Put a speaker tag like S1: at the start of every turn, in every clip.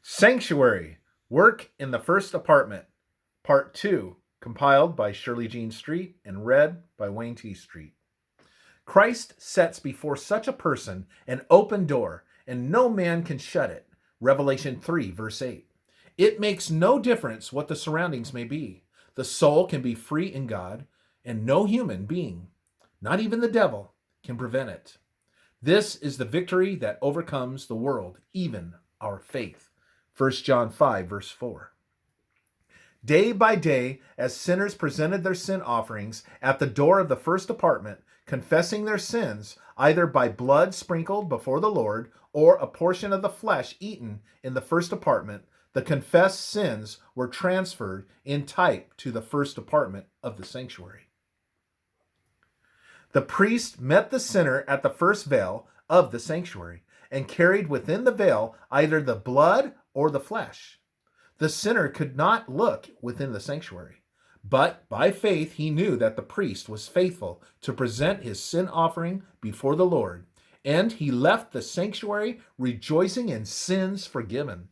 S1: Sanctuary, Work in the First Apartment, Part 2, compiled by Shirley Jean Street and read by Wayne T. Street. Christ sets before such a person an open door, and no man can shut it. Revelation 3, verse 8. It makes no difference what the surroundings may be. The soul can be free in God, and no human being, not even the devil, can prevent it. This is the victory that overcomes the world, even our faith. 1 John 5, verse 4. Day by day, as sinners presented their sin offerings at the door of the first apartment, confessing their sins, either by blood sprinkled before the Lord or a portion of the flesh eaten in the first apartment, the confessed sins were transferred in type to the first apartment of the sanctuary. The priest met the sinner at the first veil of the sanctuary and carried within the veil either the blood or the flesh. The sinner could not look within the sanctuary, but by faith he knew that the priest was faithful to present his sin offering before the Lord, and he left the sanctuary rejoicing in sins forgiven.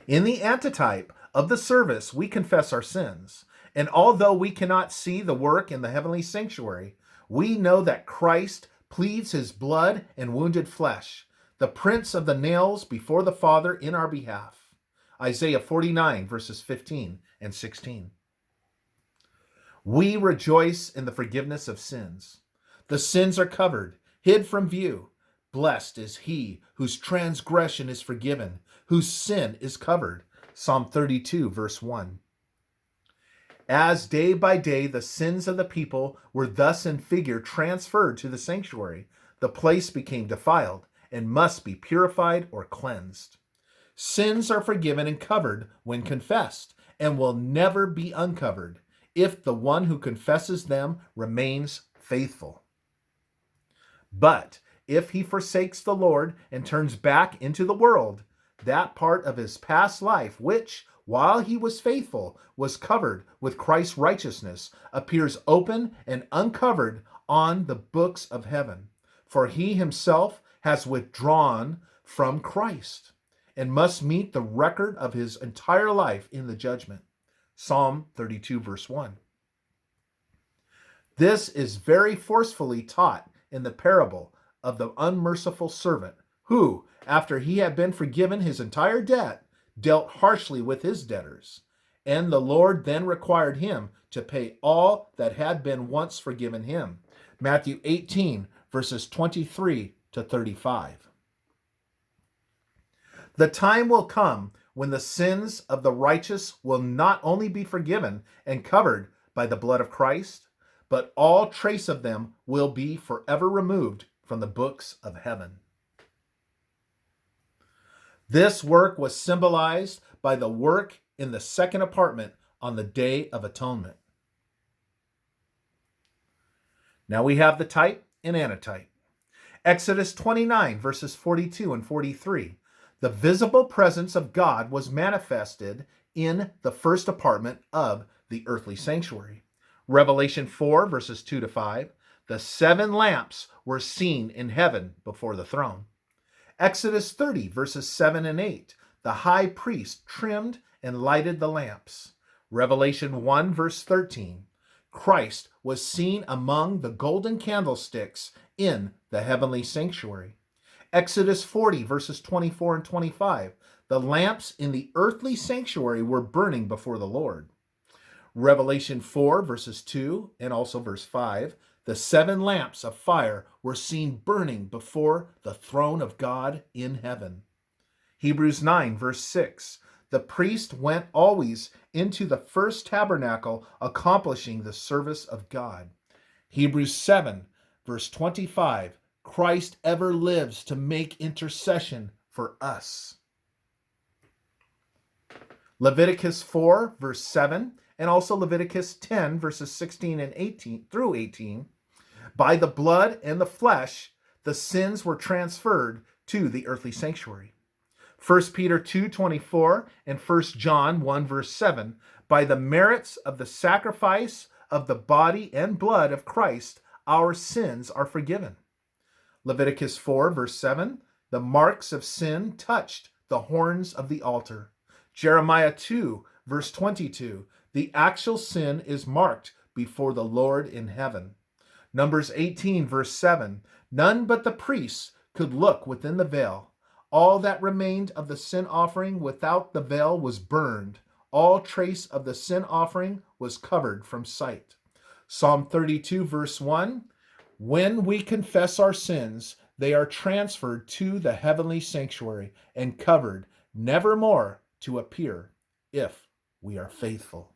S1: In the antitype of the service, we confess our sins, and although we cannot see the work in the heavenly sanctuary, we know that Christ pleads his blood and wounded flesh, the prints of the nails before the Father in our behalf. Isaiah 49, verses 15 and 16. We rejoice in the forgiveness of sins. The sins are covered, hid from view. Blessed is he whose transgression is forgiven, whose sin is covered. Psalm 32, verse 1. As day by day the sins of the people were thus in figure transferred to the sanctuary, the place became defiled and must be purified or cleansed. Sins are forgiven and covered when confessed, and will never be uncovered if the one who confesses them remains faithful. But if he forsakes the Lord and turns back into the world, that part of his past life which, while he was faithful, was covered with Christ's righteousness, appears open and uncovered on the books of heaven. For he himself has withdrawn from Christ and must meet the record of his entire life in the judgment. Psalm 32, verse 1. This is very forcefully taught in the parable of the unmerciful servant who, after he had been forgiven his entire debt, dealt harshly with his debtors, and the Lord then required him to pay all that had been once forgiven him. Matthew 18, verses 23 to 35. The time will come when the sins of the righteous will not only be forgiven and covered by the blood of Christ, but all trace of them will be forever removed from the books of heaven. This work was symbolized by the work in the second apartment on the Day of Atonement. Now we have the type and antitype. Exodus 29, verses 42 and 43. The visible presence of God was manifested in the first apartment of the earthly sanctuary. Revelation 4, verses 2 to 5. The 7 lamps were seen in heaven before the throne. Exodus 30, verses 7 and 8. The high priest trimmed and lighted the lamps. Revelation 1, verse 13. Christ was seen among the golden candlesticks in the heavenly sanctuary. Exodus 40, verses 24 and 25. The lamps in the earthly sanctuary were burning before the Lord. Revelation 4, verses 2 and also verse 5. The 7 lamps of fire were seen burning before the throne of God in heaven. Hebrews 9, verse 6. The priest went always into the first tabernacle, accomplishing the service of God. Hebrews 7, verse 25. Christ ever lives to make intercession for us. Leviticus 4, verse 7, and also Leviticus 10, verses 16 and 18 through 18. By the blood and the flesh, the sins were transferred to the earthly sanctuary. 1 Peter 2:24 and 1 John 1, verse 7. By the merits of the sacrifice of the body and blood of Christ, our sins are forgiven. Leviticus 4, verse 7. The marks of sin touched the horns of the altar. Jeremiah 2, verse 22, the actual sin is marked before the Lord in heaven. Numbers 18, verse 7, none but the priests could look within the veil. All that remained of the sin offering without the veil was burned. All trace of the sin offering was covered from sight. Psalm 32, verse 1, when we confess our sins, they are transferred to the heavenly sanctuary and covered, never more to appear, if we are faithful.